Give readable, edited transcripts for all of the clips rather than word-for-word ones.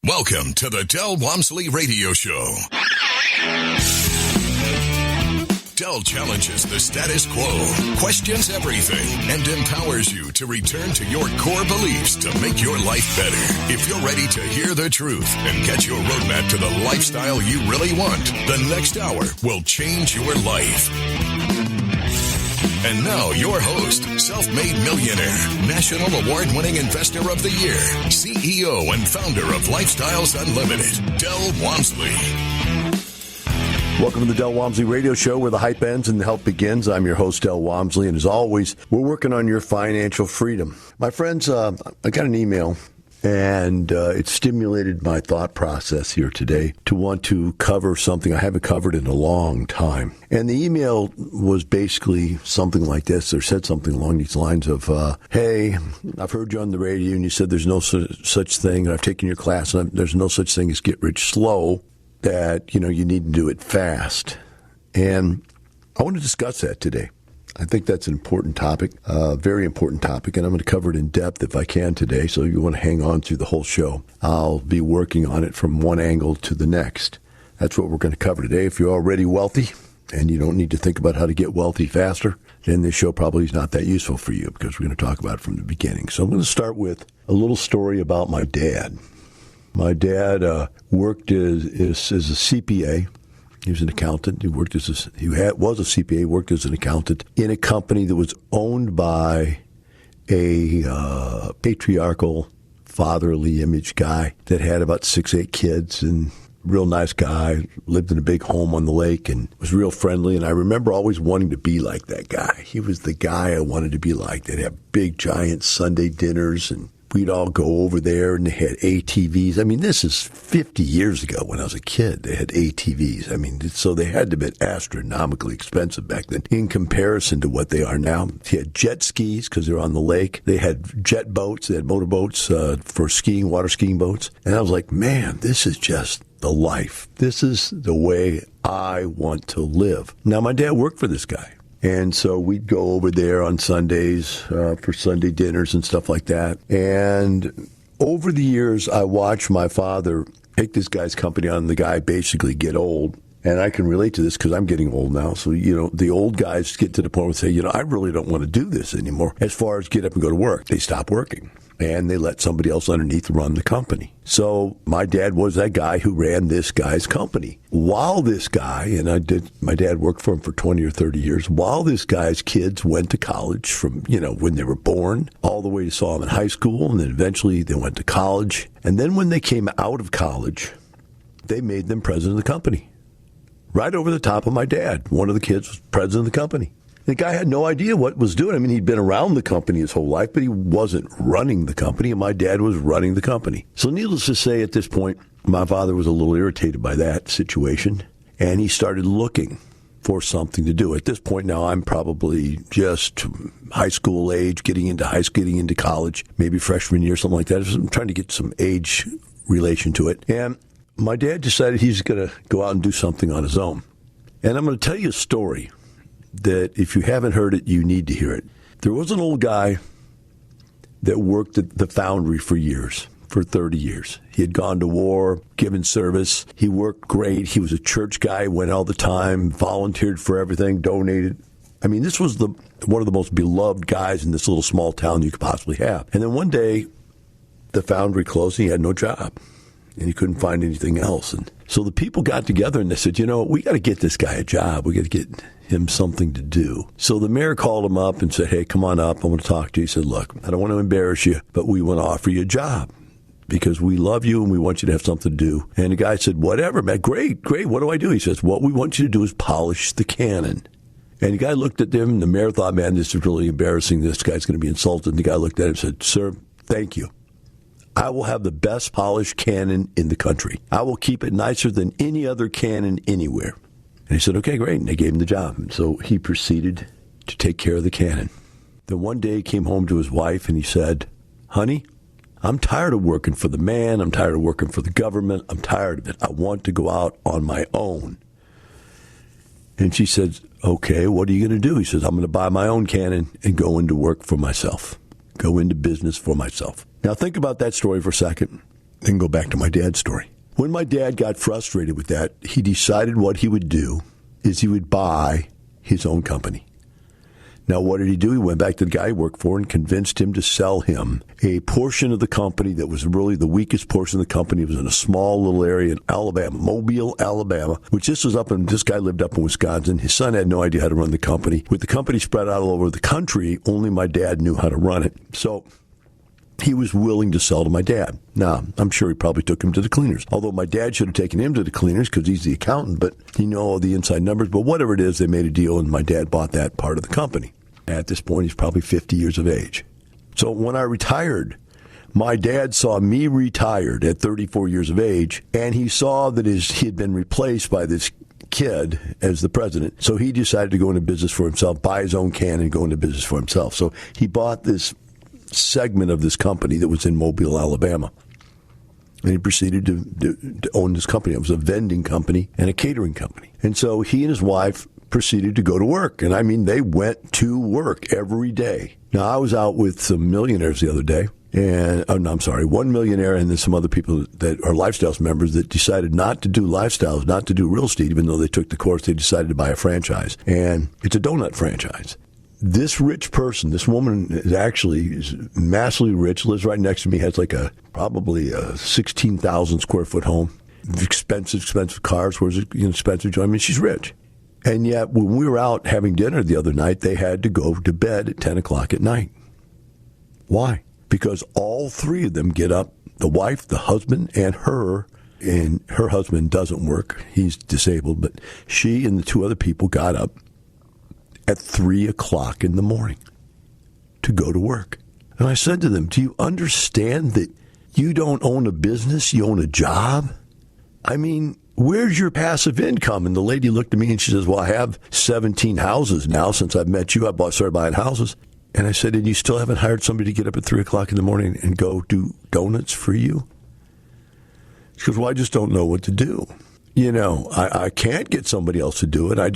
Welcome to the Del Walmsley Radio Show. Del challenges the status quo, questions everything, and empowers you to return to your core beliefs to make your life better. If you're ready to hear the truth and get your roadmap to the lifestyle you really want, the next hour will change your life. And now, your host, self-made millionaire, national award-winning investor of the year, CEO and founder of Lifestyles Unlimited, Del Walmsley. Welcome to the Del Walmsley Radio Show, where the hype ends and the help begins. I'm your host, Del Walmsley, and as always, we're working on your financial freedom. My friends, I got an email, and it stimulated my thought process here today to want to cover something I haven't covered in a long time. And the email was basically something like this, or said something along these lines of, hey, I've heard you on the radio, and you said there's no such thing, and I've taken your class, and there's no such thing as get rich slow, that, you need to do it fast. And I want to discuss that today. I think that's an important topic, a very important topic, and I'm going to cover it in depth if I can today, so if you want to hang on through the whole show. I'll be working on it from one angle to the next. That's what we're going to cover today. If you're already wealthy and you don't need to think about how to get wealthy faster, then this show probably is not that useful for you, because we're going to talk about it from the beginning. So I'm going to start with a little story about my dad. My dad worked as a CPA. He was an accountant. He was a CPA, worked as an accountant in a company that was owned by a patriarchal, fatherly image guy that had about 6-8 kids, and real nice guy, lived in a big home on the lake and was real friendly. And I remember always wanting to be like that guy. He was the guy I wanted to be like. They'd have big, giant Sunday dinners, and we'd all go over there, and they had ATVs. I mean, this is 50 years ago when I was a kid. They had ATVs. I mean, so they had to be astronomically expensive back then in comparison to what they are now. They had jet skis because they're on the lake. They had jet boats. They had motorboats for skiing, water skiing boats. And I was like, man, this is just the life. This is the way I want to live. Now, my dad worked for this guy. And so we'd go over there on Sundays for Sunday dinners and stuff like that. And over the years, I watched my father take this guy's company on, the guy basically get old. And I can relate to this because I'm getting old now. So, the old guys get to the point where they say, I really don't want to do this anymore. As far as get up and go to work, they stop working. And they let somebody else underneath run the company. So my dad was that guy who ran this guy's company. While this guy, and my dad worked for him for 20 or 30 years, while this guy's kids went to college from, when they were born, all the way to saw them in high school, and then eventually they went to college. And then when they came out of college, they made them president of the company. Right over the top of my dad. One of the kids was president of the company. The guy had no idea what was doing. I mean, he'd been around the company his whole life, but he wasn't running the company, and my dad was running the company. So needless to say, at this point, my father was a little irritated by that situation, and he started looking for something to do. At this point now, I'm probably just high school age, getting into college, maybe freshman year, something like that. I'm trying to get some age relation to it. And my dad decided he's going to go out and do something on his own. And I'm going to tell you a story that if you haven't heard it, you need to hear it. There was an old guy that worked at the foundry for 30 years. He had gone to war, given service. He worked great. He was a church guy, went all the time, volunteered for everything, donated. I mean, this was one of the most beloved guys in this little small town you could possibly have. And then one day, the foundry closed and he had no job. And he couldn't find anything else. And so the people got together and they said, we got to get this guy a job. We got to get him something to do. So the mayor called him up and said, hey, come on up. I want to talk to you. He said, look, I don't want to embarrass you, but we want to offer you a job because we love you and we want you to have something to do. And the guy said, whatever, man, great. What do I do? He says, what we want you to do is polish the cannon. And the guy looked at him and the mayor thought, man, this is really embarrassing. This guy's going to be insulted. And the guy looked at him and said, sir, thank you. I will have the best polished cannon in the country. I will keep it nicer than any other cannon anywhere. And he said, okay, great. And they gave him the job. And so he proceeded to take care of the cannon. Then one day he came home to his wife and he said, honey, I'm tired of working for the man. I'm tired of working for the government. I'm tired of it. I want to go out on my own. And she said, okay, what are you going to do? He says, I'm going to buy my own cannon and go into work for myself. Go into business for myself. Now think about that story for a second. Then go back to my dad's story. When my dad got frustrated with that, he decided what he would do is he would buy his own company. Now, what did he do? He went back to the guy he worked for and convinced him to sell him a portion of the company that was really the weakest portion of the company. It was in a small little area in Alabama, Mobile, Alabama, which this guy lived up in Wisconsin. His son had no idea how to run the company. With the company spread out all over the country, only my dad knew how to run it. So he was willing to sell to my dad. Now, I'm sure he probably took him to the cleaners. Although my dad should have taken him to the cleaners because he's the accountant, but he knew all the inside numbers. But whatever it is, they made a deal, and my dad bought that part of the company. At this point, he's probably 50 years of age. So when I retired, my dad saw me retired at 34 years of age, and he saw that he had been replaced by this kid as the president. So he decided to go into business for himself, buy his own can, and go into business for himself. So he bought this segment of this company that was in Mobile, Alabama. And he proceeded to own this company. It was a vending company and a catering company. And so he and his wife proceeded to go to work. And I mean, they went to work every day. Now, I was out with some millionaires the other day. One millionaire and then some other people that are Lifestyles members that decided not to do Lifestyles, not to do real estate, even though they took the course, they decided to buy a franchise. And it's a donut franchise. This rich person, this woman is massively rich, lives right next to me, has probably a 16,000 square foot home, expensive cars, where's it expensive? I mean, she's rich. And yet, when we were out having dinner the other night, they had to go to bed at 10 o'clock at night. Why? Because all three of them get up, the wife, the husband, and her husband doesn't work. He's disabled, but she and the two other people got up at 3 o'clock in the morning to go to work. And I said to them, do you understand that you don't own a business, you own a job? I mean, where's your passive income? And the lady looked at me and she says, well, I have 17 houses now since I've met you. I started buying houses. And I said, and you still haven't hired somebody to get up at 3 o'clock in the morning and go do donuts for you? She goes, well, I just don't know what to do. I can't get somebody else to do it. I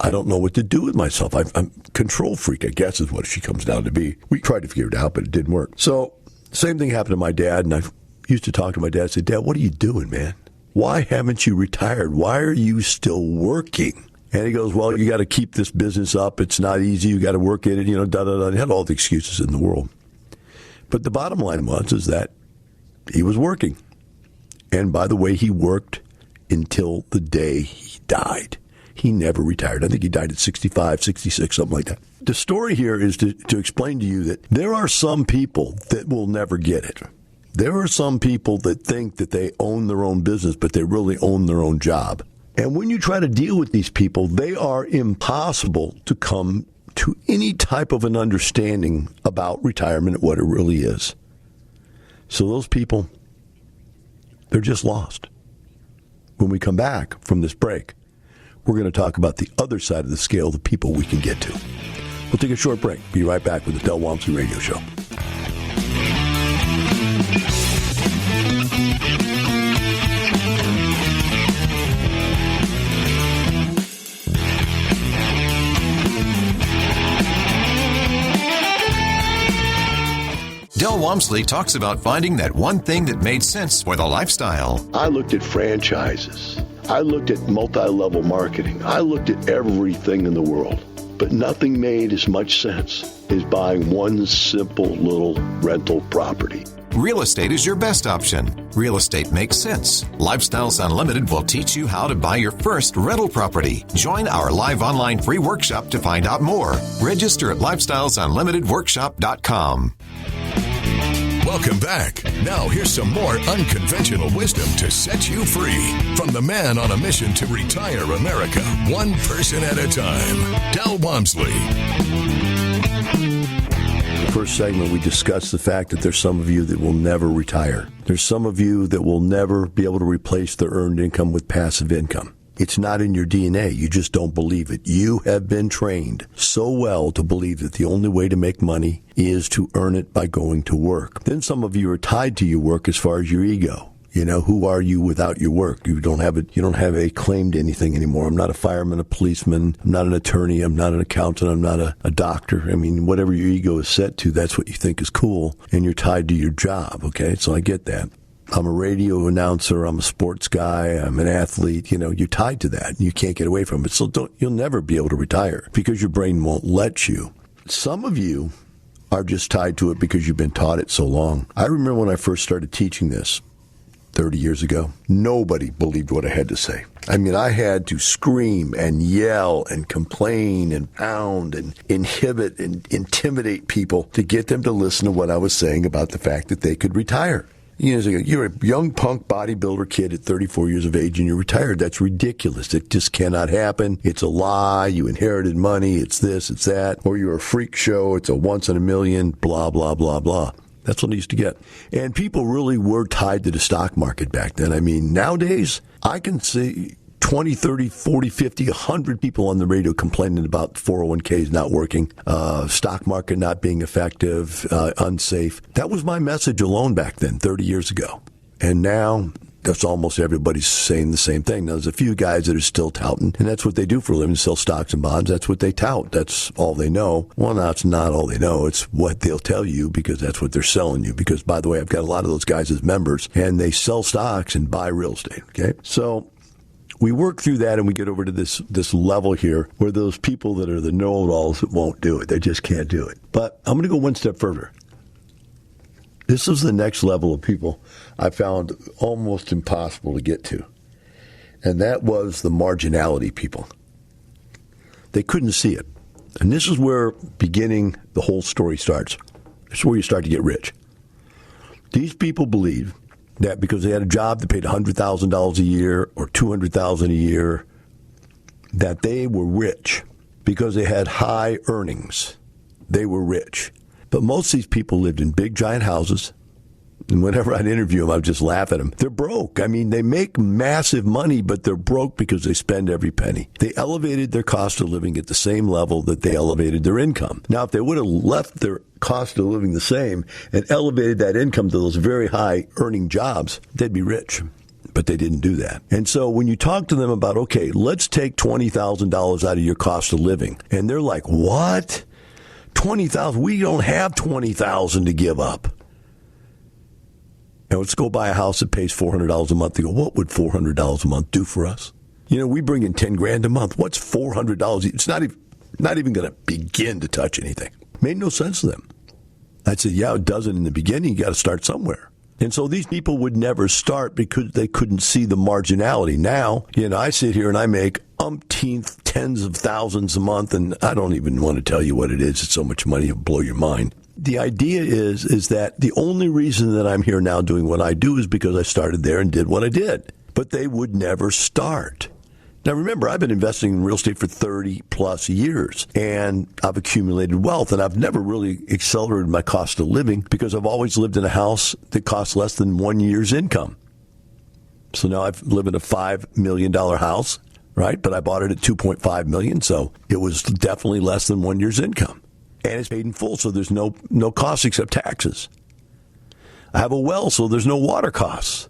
don't know what to do with myself. I'm a control freak, I guess, is what she comes down to be. We tried to figure it out, but it didn't work. So same thing happened to my dad, and I used to talk to my dad and say, Dad, what are you doing, man? Why haven't you retired? Why are you still working? And he goes, well, you got to keep this business up. It's not easy. You got to work at it, da-da-da. He had all the excuses in the world. But the bottom line is that he was working. And by the way, he worked until the day he died. He never retired. I think he died at 65, 66, something like that. The story here is to explain to you that there are some people that will never get it. There are some people that think that they own their own business, but they really own their own job. And when you try to deal with these people, they are impossible to come to any type of an understanding about retirement, what it really is. So those people, they're just lost. When we come back from this break, we're going to talk about the other side of the scale, the people we can get to. We'll take a short break. Be right back with the Del Walmsley Radio Show. Del Walmsley talks about finding that one thing that made sense for the lifestyle. I looked at franchises. I looked at multi-level marketing. I looked at everything in the world. But nothing made as much sense as buying one simple little rental property. Real estate is your best option. Real estate makes sense. Lifestyles Unlimited will teach you how to buy your first rental property. Join our live online free workshop to find out more. Register at lifestylesunlimitedworkshop.com. Welcome back. Now here's some more unconventional wisdom to set you free. From the man on a mission to retire America, one person at a time, Del Walmsley. The first segment, we discussed the fact that there's some of you that will never retire. There's some of you that will never be able to replace their earned income with passive income. It's not in your DNA. You just don't believe it. You have been trained so well to believe that the only way to make money is to earn it by going to work. Then some of you are tied to your work as far as your ego. Who are you without your work? You don't have a claim to anything anymore. I'm not a fireman, a policeman. I'm not an attorney. I'm not an accountant. I'm not a doctor. I mean, whatever your ego is set to, that's what you think is cool. And you're tied to your job. Okay. So I get that. I'm a radio announcer. I'm a sports guy. I'm an athlete. You're tied to that. You can't get away from it. So you'll never be able to retire because your brain won't let you. Some of you are just tied to it because you've been taught it so long. I remember when I first started teaching this 30 years ago, nobody believed what I had to say. I mean, I had to scream and yell and complain and pound and inhibit and intimidate people to get them to listen to what I was saying about the fact that they could retire. You're a young punk bodybuilder kid at 34 years of age and you're retired. That's ridiculous. It just cannot happen. It's a lie. You inherited money. It's this, it's that. Or you're a freak show. It's a once in a million, blah, blah, blah, blah. That's what I used to get. And people really were tied to the stock market back then. I mean, nowadays, I can see 20, 30, 40, 50, 100 people on the radio complaining about 401ks not working, stock market not being effective, unsafe. That was my message alone back then, 30 years ago. And now, that's almost everybody's saying the same thing. Now, there's a few guys that are still touting, and that's what they do for a living, sell stocks and bonds. That's what they tout. That's all they know. Well, no, it's not all they know. It's what they'll tell you because that's what they're selling you. Because, by the way, I've got a lot of those guys as members, and they sell stocks and buy real estate, okay? So we work through that, and we get over to this level here where those people that are the know-it-alls won't do it. They just can't do it. But I'm going to go one step further. This is the next level of people I found almost impossible to get to. And that was the marginality people. They couldn't see it. And this is where beginning the whole story starts. This is where you start to get rich. These people believe that because they had a job that paid $100,000 a year or $200,000 a year, that they were rich because they had high earnings. They were rich. But most of these people lived in big, giant houses. And whenever I'd interview them, I would just laugh at them. They're broke. I mean, they make massive money, but they're broke because they spend every penny. They elevated their cost of living at the same level that they elevated their income. Now, if they would have left their cost of living the same and elevated that income to those very high earning jobs, they'd be rich. But they didn't do that. And so when you talk to them about, okay, let's take $20,000 out of your cost of living, and they're like, what? $20,000? We don't have $20,000 to give up. Now let's go buy a house that pays $400 a month. They go, what would $400 a month do for us? We bring in $10,000 a month. What's $400? It's not even going to begin to touch anything. Made no sense to them. I said, yeah, it doesn't in the beginning. You got to start somewhere. And so these people would never start because they couldn't see the marginality. Now, I sit here and I make umpteenth tens of thousands a month, and I don't even want to tell you what it is. It's so much money, it'll blow your mind. The idea is that the only reason that I'm here now doing what I do is because I started there and did what I did. But they would never start. Now, remember, I've been investing in real estate for 30 plus years, and I've accumulated wealth, and I've never really accelerated my cost of living because I've always lived in a house that costs less than 1 year's income. So now I live in a $5 million house, right? But I bought it at $2.5 million, so it was definitely less than 1 year's income. And it's paid in full, so there's no costs except taxes. I have a well, so there's no water costs.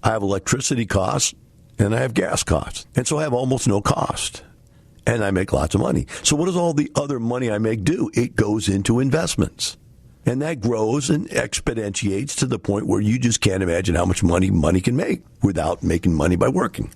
I have electricity costs, and I have gas costs. And so I have almost no cost. And I make lots of money. So what does all the other money I make do? It goes into investments. And that grows and exponentiates to the point where you just can't imagine how much money can make without making money by working.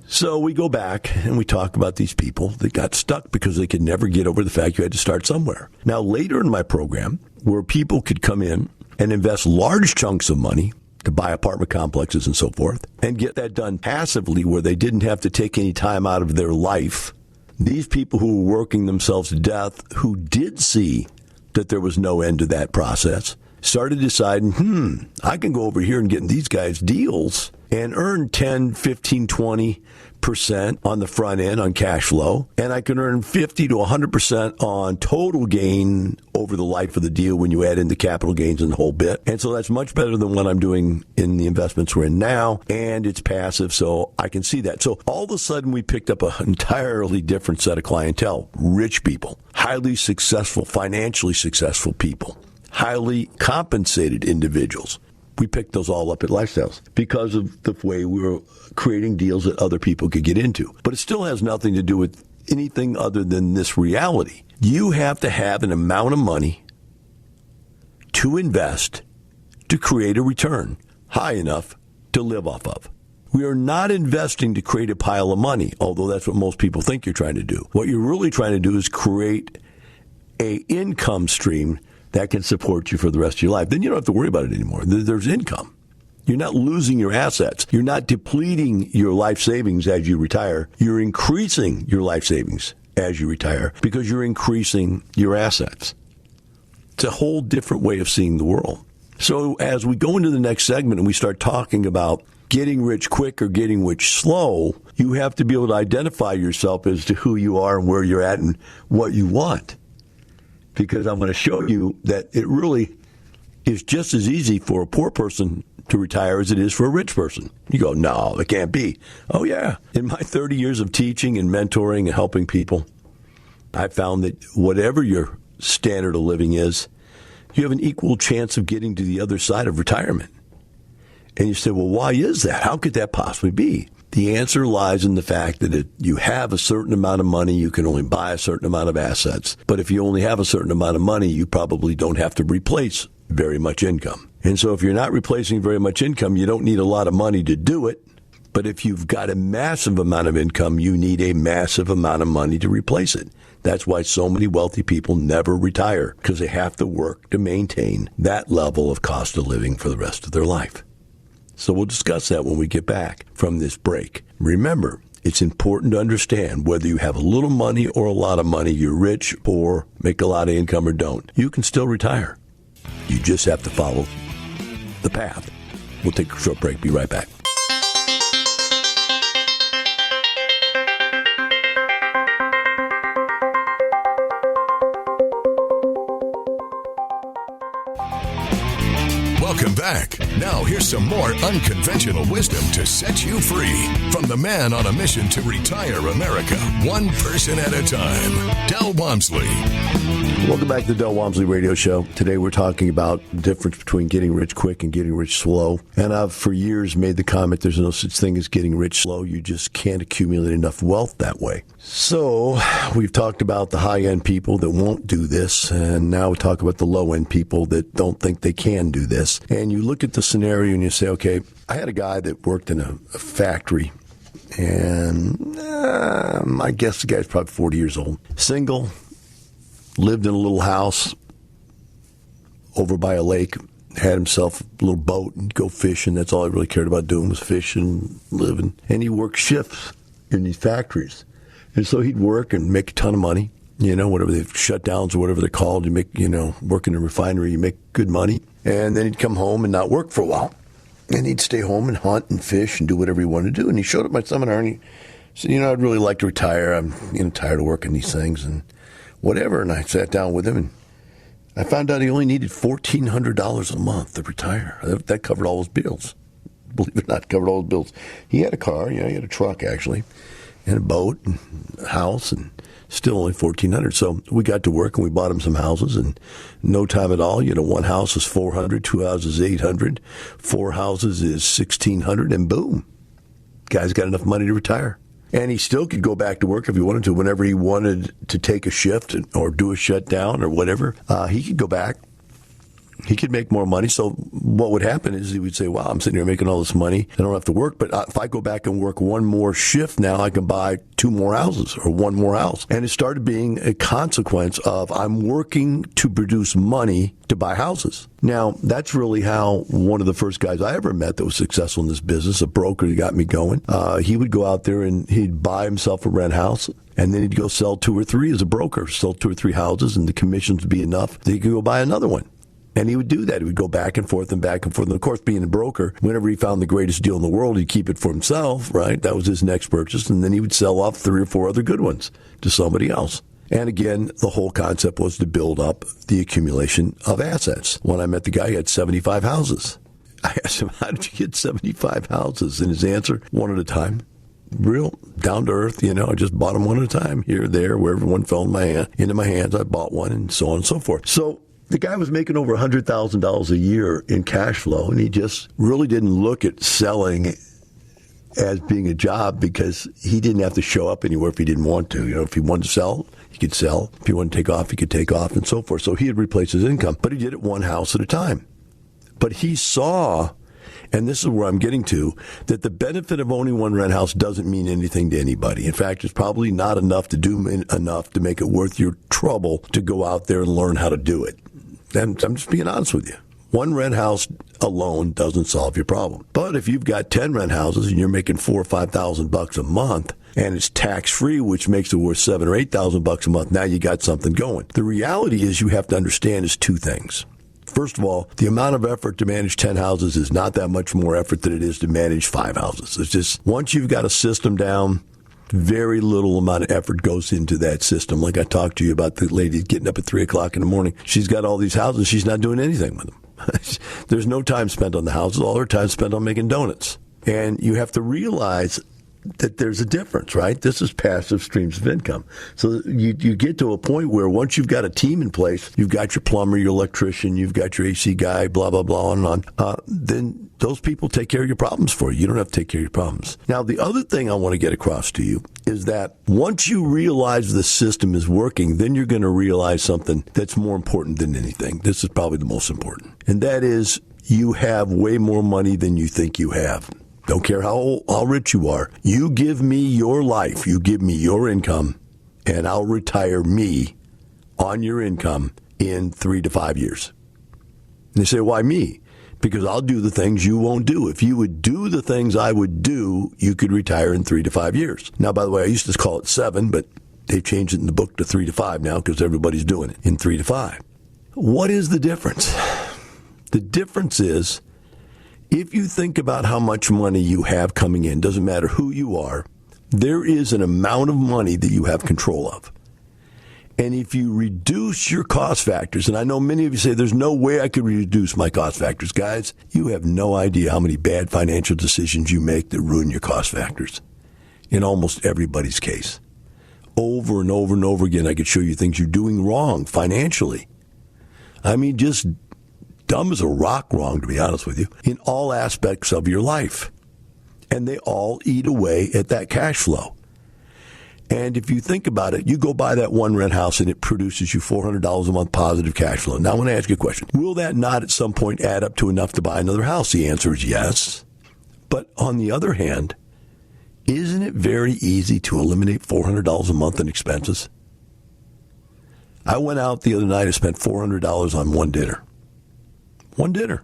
So we go back and we talk about these people that got stuck because they could never get over the fact you had to start somewhere. Now, later in my program, where people could come in and invest large chunks of money to buy apartment complexes and so forth, and get that done passively where they didn't have to take any time out of their life. These people who were working themselves to death, who did see that there was no end to that process, started deciding, I can go over here and get these guys deals and earn 10, 15, 20% on the front end on cash flow, and I can earn 50 to 100% on total gain over the life of the deal when you add in the capital gains and the whole bit. And so that's much better than what I'm doing in the investments we're in now, and it's passive, so I can see that. So all of a sudden we picked up an entirely different set of clientele. Rich people, highly successful, financially successful people, highly compensated individuals. We picked those all up at Lifestyles because of the way we were creating deals that other people could get into. But it still has nothing to do with anything other than this reality. You have to have an amount of money to invest to create a return. high enough to live off of. We are not investing to create a pile of money, although that's what most people think you're trying to do. What you're really trying to do is create an income stream that can support you for the rest of your life. Then you don't have to worry about it anymore. There's income. You're not losing your assets. You're not depleting your life savings as you retire. You're increasing your life savings as you retire because you're increasing your assets. It's a whole different way of seeing the world. So as we go into the next segment and we start talking about getting rich quick or getting rich slow, you have to be able to identify yourself as to who you are and where you're at and what you want. Because I'm going to show you that it really is just as easy for a poor person to retire as it is for a rich person. You go, no, it can't be. Oh, yeah. In my 30 years of teaching and mentoring and helping people, I found that whatever your standard of living is, you have an equal chance of getting to the other side of retirement. And you say, well, why is that? How could that possibly be? The answer lies in the fact that if you have a certain amount of money, you can only buy a certain amount of assets. But if you only have a certain amount of money, you probably don't have to replace very much income. And so if you're not replacing very much income, you don't need a lot of money to do it. But if you've got a massive amount of income, you need a massive amount of money to replace it. That's why so many wealthy people never retire, because they have to work to maintain that level of cost of living for the rest of their life. So we'll discuss that when we get back from this break. Remember, it's important to understand whether you have a little money or a lot of money, you're rich, poor, make a lot of income or don't. You can still retire. You just have to follow the path. We'll take a short break. Be right back. Welcome back. Now here's some more unconventional wisdom to set you free from the man on a mission to retire America, one person at a time, Del Walmsley. Welcome back to the Del Walmsley Radio Show. Today we're talking about the difference between getting rich quick and getting rich slow. And I've for years made the comment there's no such thing as getting rich slow. You just can't accumulate enough wealth that way. So we've talked about the high-end people that won't do this, and now we talk about the low-end people that don't think they can do this. And you look at the scenario and you say, okay, I had a guy that worked in a factory, and I guess the guy's probably 40 years old, single, lived in a little house over by a lake, had himself a little boat and go fishing. That's all he really cared about doing was fishing, living. And he worked shifts in these factories. And so he'd work and make a ton of money, whatever the shutdowns or whatever they're called. You make, work in a refinery, you make good money. And then he'd come home and not work for a while. And he'd stay home and hunt and fish and do whatever he wanted to do. And he showed up at my seminar and he said, I'd really like to retire. I'm tired of working these things and whatever. And I sat down with him and I found out he only needed $1,400 a month to retire. That covered all his bills. Believe it or not, covered all his bills. He had a car, he had a truck actually, and a boat and a house, and still only $1,400. So we got to work and we bought him some houses, and no time at all. One house is $400, two houses $800, four houses is $1,600, and boom, guy's got enough money to retire. And he still could go back to work if he wanted to. Whenever he wanted to take a shift or do a shutdown or whatever, he could go back. He could make more money. So what would happen is he would say, wow, I'm sitting here making all this money. I don't have to work. But if I go back and work one more shift now, I can buy two more houses or one more house. And it started being a consequence of I'm working to produce money to buy houses. Now, that's really how one of the first guys I ever met that was successful in this business, a broker that got me going, he would go out there and he'd buy himself a rent house. And then he'd go sell two or three as a broker, sell two or three houses, and the commissions would be enough that he could go buy another one. And he would do that. He would go back and forth and back and forth. And, of course, being a broker, whenever he found the greatest deal in the world, he'd keep it for himself, right? That was his next purchase. And then he would sell off three or four other good ones to somebody else. And, again, the whole concept was to build up the accumulation of assets. When I met the guy, he had 75 houses. I asked him, how did you get 75 houses? And his answer, one at a time. Real down to earth, I just bought them one at a time, here, there, wherever one fell into my hands, I bought one, and so on and so forth. So the guy was making over $100,000 a year in cash flow, and he just really didn't look at selling as being a job because he didn't have to show up anywhere if he didn't want to. If he wanted to sell, he could sell. If he wanted to take off, he could take off, and so forth. So he had replaced his income, but he did it one house at a time. But he saw and this is where I'm getting to, that the benefit of owning one rent house doesn't mean anything to anybody. In fact, it's probably not enough to make it worth your trouble to go out there and learn how to do it. And I'm just being honest with you. One rent house alone doesn't solve your problem. But if you've got 10 rent houses and you're making $4,000 or $5,000 a month, and it's tax-free, which makes it worth $7,000 or $8,000 a month, now you got something going. The reality is you have to understand is two things. First of all, the amount of effort to manage 10 houses is not that much more effort than it is to manage 5 houses. It's just, once you've got a system down, very little amount of effort goes into that system. Like I talked to you about the lady getting up at 3 o'clock in the morning. She's got all these houses. She's not doing anything with them. There's no time spent on the houses. All her time spent on making donuts. And you have to realize that there's a difference, right? This is passive streams of income. So you get to a point where once you've got a team in place, you've got your plumber, your electrician, you've got your AC guy, blah, blah, blah, on and on, then those people take care of your problems for you. You don't have to take care of your problems. Now, the other thing I want to get across to you is that once you realize the system is working, then you're going to realize something that's more important than anything. This is probably the most important. And that is you have way more money than you think you have. Don't care how rich you are. You give me your life, you give me your income, and I'll retire me on your income in 3 to 5 years. And they say, why me? Because I'll do the things you won't do. If you would do the things I would do, you could retire in 3 to 5 years. Now, by the way, I used to call it 7, but they've changed it in the book to 3 to 5 now because everybody's doing it in 3 to 5. What is the difference? The difference is, if you think about how much money you have coming in, doesn't matter who you are, there is an amount of money that you have control of. And if you reduce your cost factors, and I know many of you say, there's no way I could reduce my cost factors. Guys, you have no idea how many bad financial decisions you make that ruin your cost factors. In almost everybody's case. Over and over and over again, I could show you things you're doing wrong financially. I mean, just dumb as a rock wrong, to be honest with you, in all aspects of your life. And they all eat away at that cash flow. And if you think about it, you go buy that one rent house and it produces you $400 a month positive cash flow. Now I want to ask you a question. Will that not at some point add up to enough to buy another house? The answer is yes. But on the other hand, isn't it very easy to eliminate $400 a month in expenses? I went out the other night and spent $400 on one dinner. One dinner.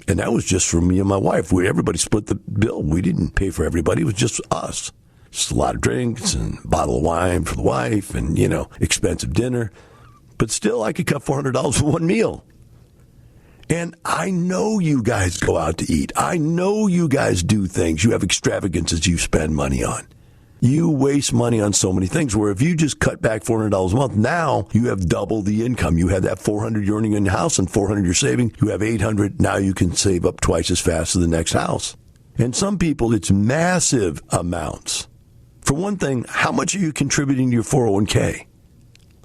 And that was just for me and my wife. Everybody split the bill. We didn't pay for everybody. It was just us. Just a lot of drinks and a bottle of wine for the wife and, expensive dinner. But still, I could cut $400 for one meal. And I know you guys go out to eat. I know you guys do things. You have extravagances you spend money on. You waste money on so many things, where if you just cut back $400 a month, now you have double the income. You have that $400 you're earning in your house and $400 you're saving. You have $800. Now you can save up twice as fast as the next house. And some people, it's massive amounts. For one thing, how much are you contributing to your 401k?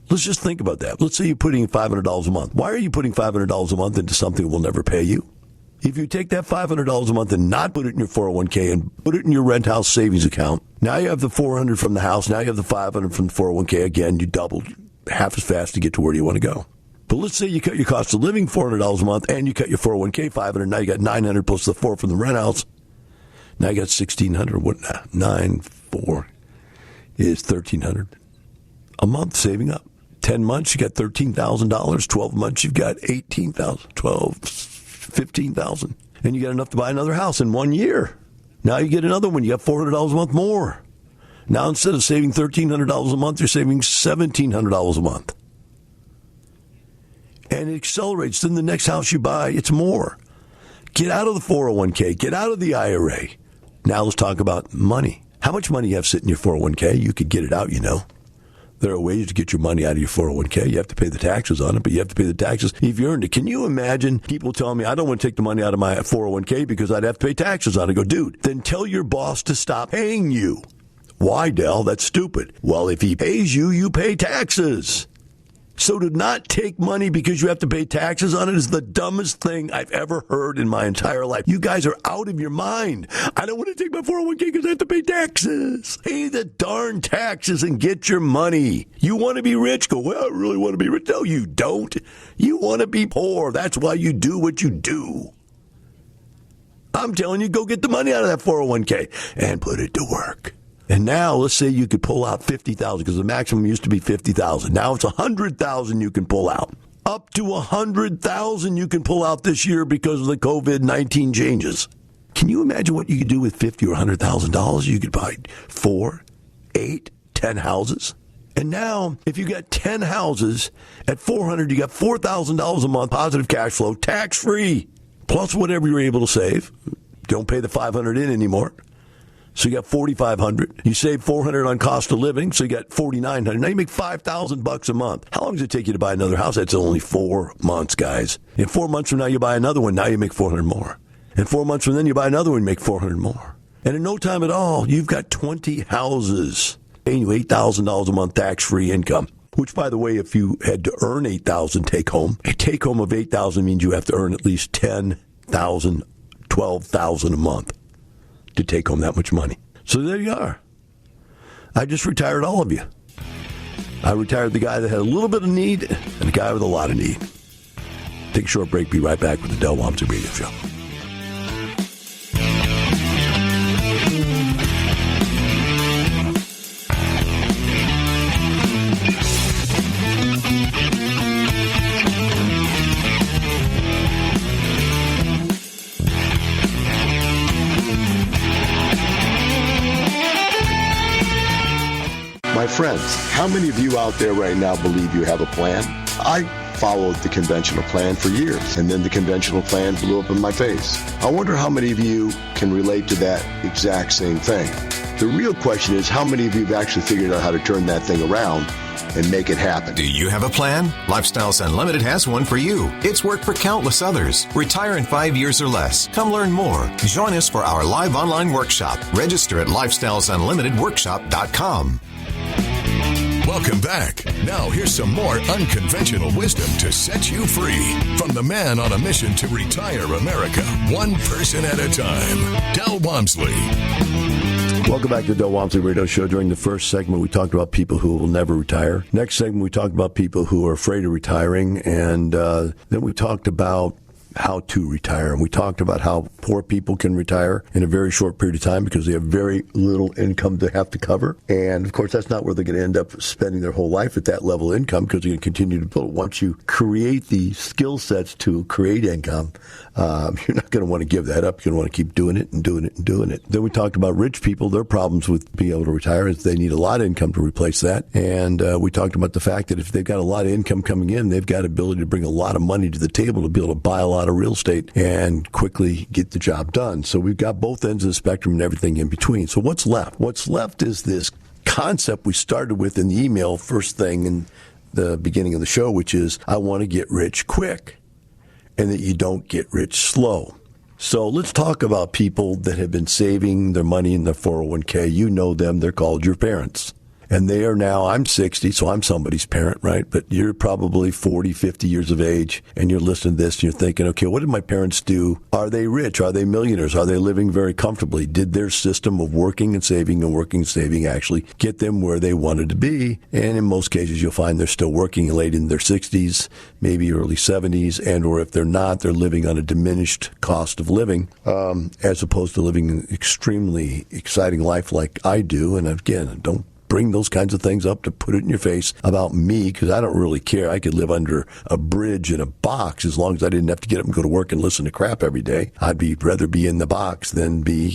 Let's just think about that. Let's say you're putting $500 a month. Why are you putting $500 a month into something that will never pay you? If you take that $500 a month and not put it in your 401k and put it in your rent house savings account, now you have the $400 from the house, now you have the $500 from the 401k. Again, you doubled half as fast to get to where you want to go. But let's say you cut your cost of living $400 a month and you cut your 401k $500. Now you got $900 plus the $400 from the rent house. Now you got $1,600. What? 9,400 is $1,300 a month saving up. 10 months, you got $13,000. 12 months, you've got $18,000. 12, $15,000. And you got enough to buy another house in 1 year. Now you get another one. You got $400 a month more. Now instead of saving $1,300 a month, you're saving $1,700 a month. And it accelerates. Then the next house you buy, it's more. Get out of the 401k. Get out of the IRA. Now let's talk about money. How much money you have sitting in your 401k? You could get it out, There are ways to get your money out of your 401k. You have to pay the taxes on it, but you have to pay the taxes if you earned it. Can you imagine people telling me, I don't want to take the money out of my 401k because I'd have to pay taxes on it? I go, dude, then tell your boss to stop paying you. Why, Del? That's stupid. Well, if he pays you, you pay taxes. So to not take money because you have to pay taxes on it is the dumbest thing I've ever heard in my entire life. You guys are out of your mind. I don't want to take my 401k because I have to pay taxes. Pay the darn taxes and get your money. You want to be rich? Go, well, I really want to be rich. No, you don't. You want to be poor. That's why you do what you do. I'm telling you, go get the money out of that 401k and put it to work. And now, let's say you could pull out $50,000 because the maximum used to be $50,000. Now it's $100,000 you can pull out. Up to $100,000 you can pull out this year because of the COVID-19 changes. Can you imagine what you could do with $50,000 or $100,000? You could buy 4, 8, 10 houses. And now, if you got 10 houses at $400,000, you got $4,000 a month, positive cash flow, tax-free, plus whatever you're able to save. Don't pay the $500 in anymore. So you got $4,500. You save $400 on cost of living, so you got $4,900. Now you make $5,000 a month. How long does it take you to buy another house? That's only 4 months, guys. In 4 months from now, you buy another one. Now you make $400 more. And 4 months from then, you buy another one, make $400 more. And in no time at all, you've got 20 houses paying you $8,000 a month tax-free income. Which, by the way, if you had to earn $8,000 take-home, a take-home of $8,000 means you have to earn at least $10,000, $12,000 a month to take home that much money. So there you are. I just retired all of you. I retired the guy that had a little bit of need and the guy with a lot of need. Take a short break. Be right back with the Del Walmsley Radio Show. My friends, how many of you out there right now believe you have a plan? I followed the conventional plan for years, and then the conventional plan blew up in my face. I wonder how many of you can relate to that exact same thing. The real question is, how many of you have actually figured out how to turn that thing around and make it happen? Do you have a plan? Lifestyles Unlimited has one for you. It's worked for countless others. Retire in 5 years or less. Come learn more. Join us for our live online workshop. Register at lifestylesunlimitedworkshop.com. Welcome back. Now here's some more unconventional wisdom to set you free from the man on a mission to retire America, one person at a time, Del Walmsley. Welcome back to the Del Walmsley Radio Show. During the first segment, we talked about people who will never retire. Next segment, we talked about people who are afraid of retiring. And then we talked about how to retire. And we talked about how poor people can retire in a very short period of time because they have very little income to have to cover. And, of course, that's not where they're going to end up spending their whole life at that level of income because they're going to continue to build. Once you create the skill sets to create income, you're not going to want to give that up. You're going to want to keep doing it and doing it and doing it. Then we talked about rich people. Their problems with being able to retire is they need a lot of income to replace that. And we talked about the fact that if they've got a lot of income coming in, they've got ability to bring a lot of money to the table to be able to buy a lot of real estate and quickly get the job done. So we've got both ends of the spectrum and everything in between. So what's left? What's left is this concept we started with in the email first thing in the beginning of the show, which is I want to get rich quick and that you don't get rich slow. So let's talk about people that have been saving their money in their 401k. You know them. They're called your parents. And they are now, I'm 60, so I'm somebody's parent, right? But you're probably 40, 50 years of age, and you're listening to this, and you're thinking, okay, what did my parents do? Are they rich? Are they millionaires? Are they living very comfortably? Did their system of working and saving actually get them where they wanted to be? And in most cases, you'll find they're still working late in their 60s, maybe early 70s, and or if they're not, they're living on a diminished cost of living, as opposed to living an extremely exciting life like I do. And again, don't bring those kinds of things up to put it in your face about me, because I don't really care. I could live under a bridge in a box as long as I didn't have to get up and go to work and listen to crap every day. I'd rather be in the box than be,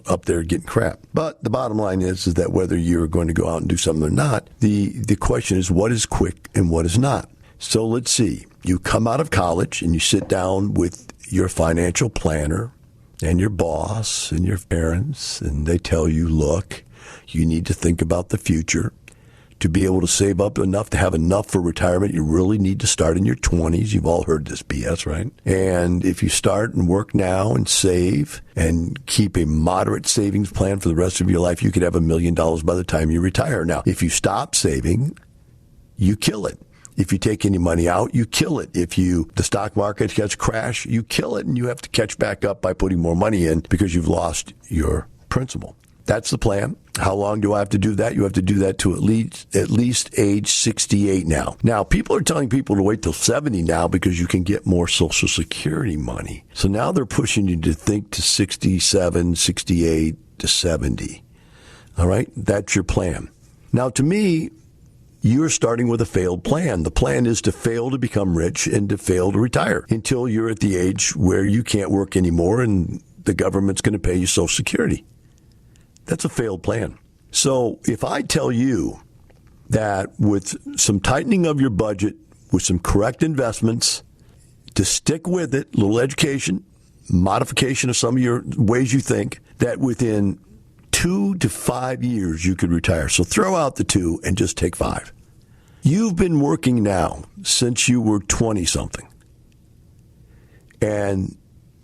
up there getting crap. But the bottom line is that whether you're going to go out and do something or not, the question is what is quick and what is not. So let's see. You come out of college and you sit down with your financial planner and your boss and your parents, and they tell you, look, you need to think about the future. To be able to save up enough to have enough for retirement, you really need to start in your 20s. You've all heard this BS, right? And if you start and work now and save and keep a moderate savings plan for the rest of your life, you could have $1 million by the time you retire. Now, if you stop saving, you kill it. If you take any money out, you kill it. If the stock market gets crash, you kill it, and you have to catch back up by putting more money in because you've lost your principal. That's the plan. How long do I have to do that? You have to do that to at least age 68 now. Now, people are telling people to wait till 70 now because you can get more Social Security money. So now they're pushing you to think to 67, 68 to 70. All right? That's your plan. Now, to me, you're starting with a failed plan. The plan is to fail to become rich and to fail to retire until you're at the age where you can't work anymore and the government's going to pay you Social Security. That's a failed plan. So if I tell you that with some tightening of your budget, with some correct investments, to stick with it, a little education, modification of some of your ways you think, that within 2 to 5 years you could retire. So throw out the 2 and just take 5. You've been working now since you were 20-something. And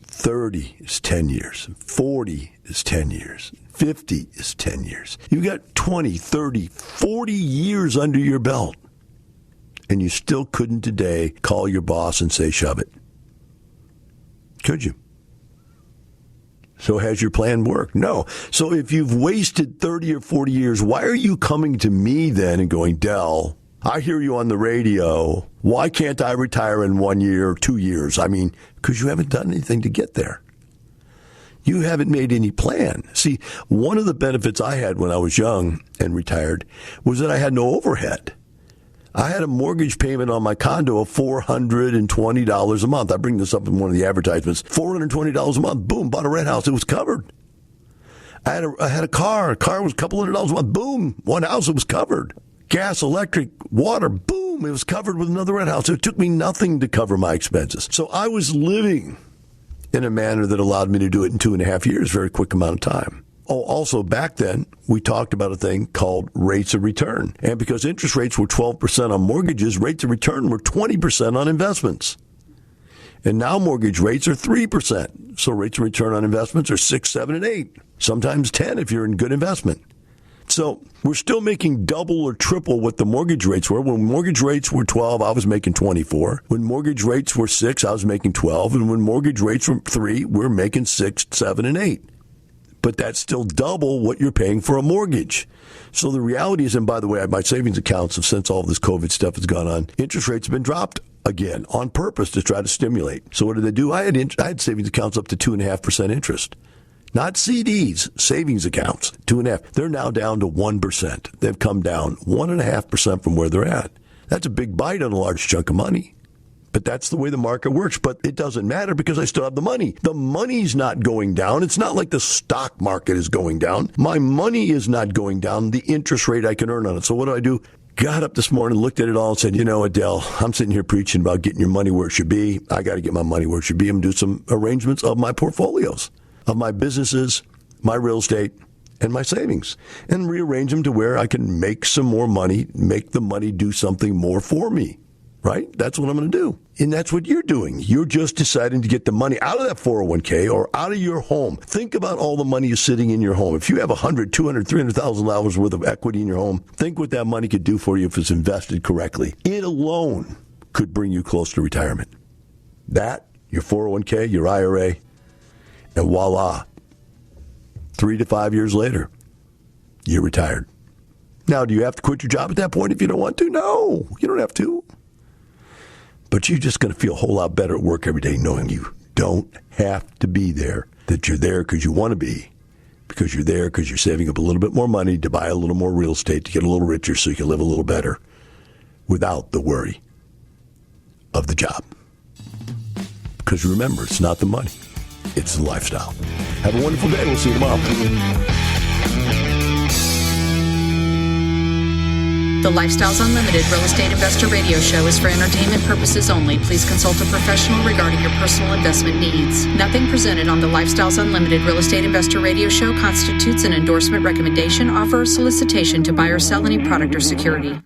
30 is 10 years. 40 is 10 years. 50 is 10 years. You've got 20, 30, 40 years under your belt. And you still couldn't today call your boss and say, shove it. Could you? So has your plan worked? No. So if you've wasted 30 or 40 years, why are you coming to me then and going, Del, I hear you on the radio. Why can't I retire in 1 year or 2 years? I mean, because you haven't done anything to get there. You haven't made any plan. See, one of the benefits I had when I was young and retired was that I had no overhead. I had a mortgage payment on my condo of $420 a month. I bring this up in one of the advertisements. $420 a month. Boom, bought a rent house. It was covered. I had a car. A car was a couple $100s a month. Boom, one house, it was covered. Gas, electric, water, boom, it was covered with another rent house. It took me nothing to cover my expenses. So I was living in a manner that allowed me to do it in 2.5 years, very quick amount of time. Oh, also back then, we talked about a thing called rates of return. And because interest rates were 12% on mortgages, rates of return were 20% on investments. And now mortgage rates are 3%. So rates of return on investments are 6, 7, and 8. Sometimes 10 if you're in good investment. So we're still making double or triple what the mortgage rates were. When mortgage rates were 12, I was making 24. When mortgage rates were 6, I was making 12. And when mortgage rates were 3, we're making 6, 7, and 8. But that's still double what you're paying for a mortgage. So the reality is, and by the way, my savings accounts have, since all this COVID stuff has gone on, interest rates have been dropped again on purpose to try to stimulate. So what did they do? I had savings accounts up to 2.5% interest. Not CDs, savings accounts, 2.5%. They're now down to 1%. They've come down 1.5% from where they're at. That's a big bite on a large chunk of money. But that's the way the market works. But it doesn't matter because I still have the money. The money's not going down. It's not like the stock market is going down. My money is not going down. The interest rate I can earn on it. So what do? Got up this morning, looked at it all and said, you know, Adele, I'm sitting here preaching about getting your money where it should be. I got to get my money where it should be and do some arrangements of my portfolios, of my businesses, my real estate, and my savings, and rearrange them to where I can make some more money, make the money do something more for me. Right? That's what I'm going to do. And that's what you're doing. You're just deciding to get the money out of that 401k or out of your home. Think about all the money is sitting in your home. If you have $100,000, $200,000, $300,000 worth of equity in your home, think what that money could do for you if it's invested correctly. It alone could bring you close to retirement. That, your 401k, your IRA, and voila, 3 to 5 years later, you're retired. Now, do you have to quit your job at that point if you don't want to? No, you don't have to. But you're just going to feel a whole lot better at work every day knowing you don't have to be there, that you're there because you want to be, because you're there because you're saving up a little bit more money to buy a little more real estate, to get a little richer so you can live a little better without the worry of the job. Because remember, it's not the money, it's the lifestyle. Have a wonderful day. We'll see you tomorrow. The Lifestyles Unlimited Real Estate Investor Radio Show is for entertainment purposes only. Please consult a professional regarding your personal investment needs. Nothing presented on the Lifestyles Unlimited Real Estate Investor Radio Show constitutes an endorsement, recommendation, offer, or solicitation to buy or sell any product or security.